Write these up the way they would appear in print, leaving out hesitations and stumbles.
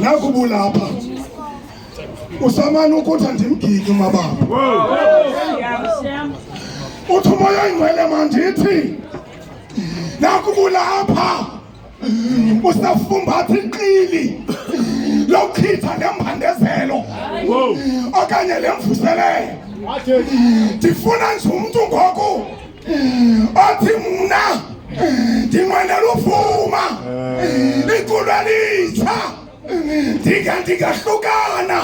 nakubulapha usamana ukuthi andimgidi uMabamba uthi umoya ingcwele mandithi nakubulapha usafumbatha iqili lokuchitha lembandezelo okanye lemvuselelo ndifuna nje umuntu ngoku othi mna ndinqwenela uvuma iculo elitsha ndingahlukana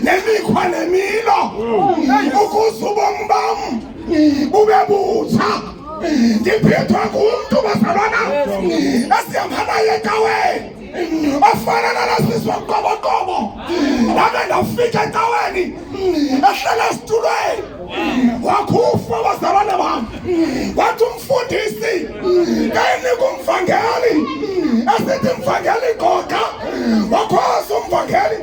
nemikhwa nemilo ukuze ubomi bam bube butsha ndiphethwa ngumntu bazalwana esihamba naye ecaweni ofana nalasizwa qoboqobo labe ndafika ecaweni ehlala esitulweni wakufa bazalwana bam wathi umfundisi kayinika umvangeli esithi mvangeli goqa wakhoza umvangeli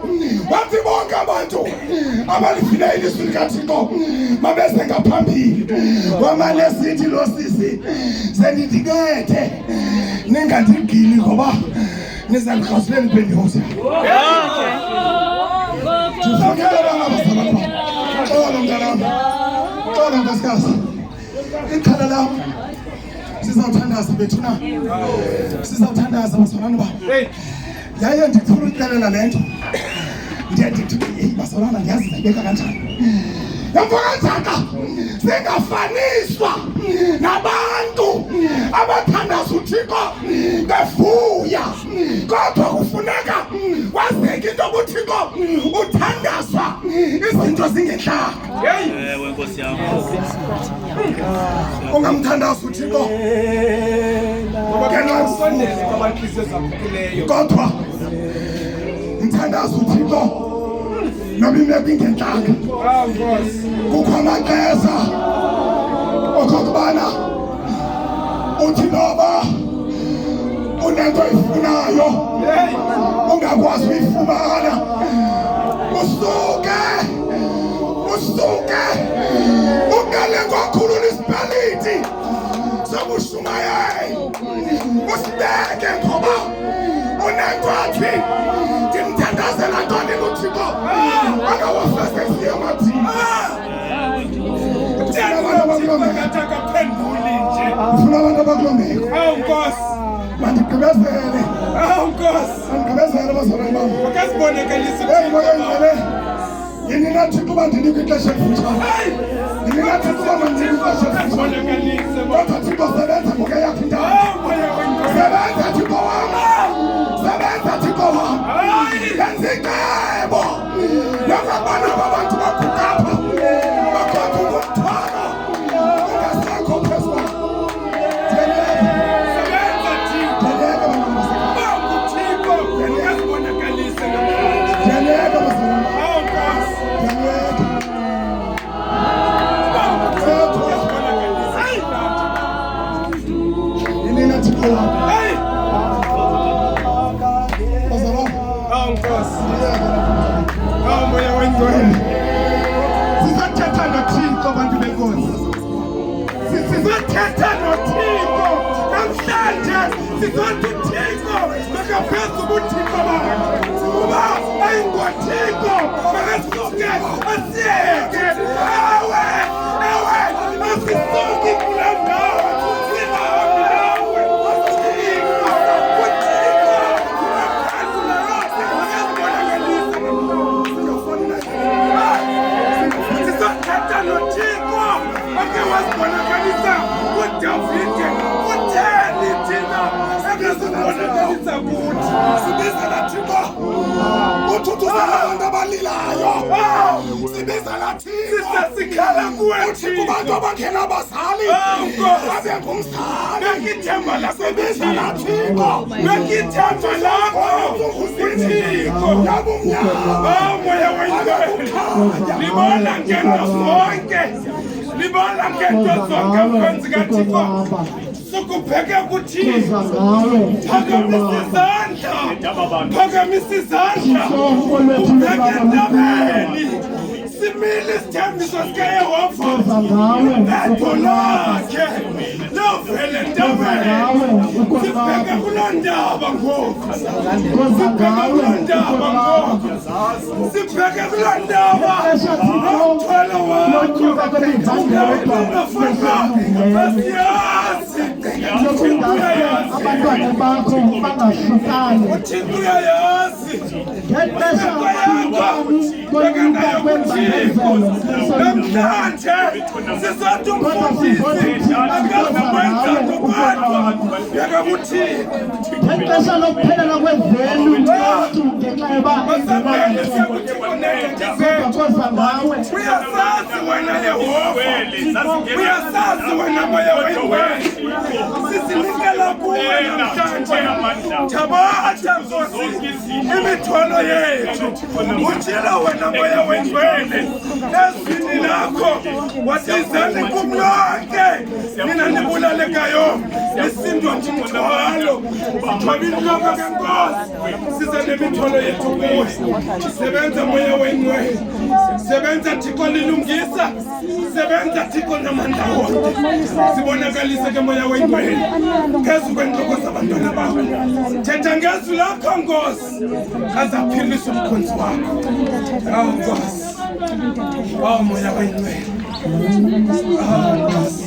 wathi bonke abantu abalifile ilizwi likaThixo mabeze ngaphambili wamane sithi lo sisi senidikethe ningandigili ngoba nizangikhawulela ibhenyoza xolo mntanam xolo nkosikazi ikhala lam sizawuthandaza bethuna sizawuthandaza bazalwane bam yaye ndifuna ukuxelela le nto ndithi bazalwana ndiyazi ndayibeka kanjani yamva kanjaka singafaniswa nabantu abathandaza uThixo bevuya kodwa kufuneka wazeke into yokuThixo uthandazwa izinto zingenhlanga ewe nkosi yami ungamthandaza uThixo ngoba kenasondele kwabanhliziyo ezaphukileyo kodwa mthandaza uThixo noma imeko ingenhlanga kukho amaqeza okokubana uthi noba unento oyifunayo ungakwazi uyifumana usuke ungale kwakhulula isipaliti sobushumayeli usibeke ngoba unento athi ndimthandazela ntoni kuThixo angawafese siyamathini ufuna abantu abakulomeko mandigqibezele bazalwane bam moya ingcwele yini nathi kuba ndinikwa ixesha elifutshane yini nathi kuba mandinikwa ixesha elifutshane kodwa Thixo sebenza ngokeyakho indawo sebenza Thixo wam yenza icebo lokubana abantu bakhukapha bakhokha umthwalo ungasekho phezu kwakho sizathetha noThixo bantu benkosi sizathetha noThixo namhlanje sizothi uThixo makaphezu ubuThixo bakhe uba ayingoThixo makasuke asiyeke ewe asisuki kula ndawo sihambe nawe sizathetha noThixo ake wasibonakalisa uDavide utheni thina akasibonakalisa kuthi sibizela Thixo uthuthuzela abantu abalilayo sibizela Thixo sisasikhala kuwe Thixo kubantu abangena abazali babe ngumzali bekithemba lakho sibizela Thixo bekithemba lakho uThixo yabumnyama moya wengcwele libona ngento zonke mfenzi kaThixo sukubheke kuThixo phakamisa izandla ubheke entabeni Usimile isithembiso sikaYehova lethu lakhe lovele entabeni sibheke kuloo ndaba ngoku sibheke kuloo ndaba nomthwalo wakho abantwana bakho bangahlukani uThixo uyayazi ngexesha namhlanje sisathi umfundisi akazukwenza nokwadwa yakakuthini ngexesha lokuphelela kwevelu lethu ngenxa yoba engenakoza ngawe uyasazi wena Yehova uyasazi wena moya wengcwele sisinikela kuwe namhlanje thabatha Nkosi imithwalo yethu utshilo wena moya wengcwele ezwini lakho wasizani kumlonke mina ndibulalekayo isindwa njimthwalo sithwabile lonke kenkosi size nemithwalo yethu kuwe sebenza moya wengcwele sebenza Thixo lilungisa sebenza Thixo namandla wonke sibonakalise ke moya wengcwele phezu kwenhloko zabantwana bakho thetha ngezwi lakho Nkosi azaphilisa umkhonzi wakho awu Nkosi awu moya wengcwele awu Nkosi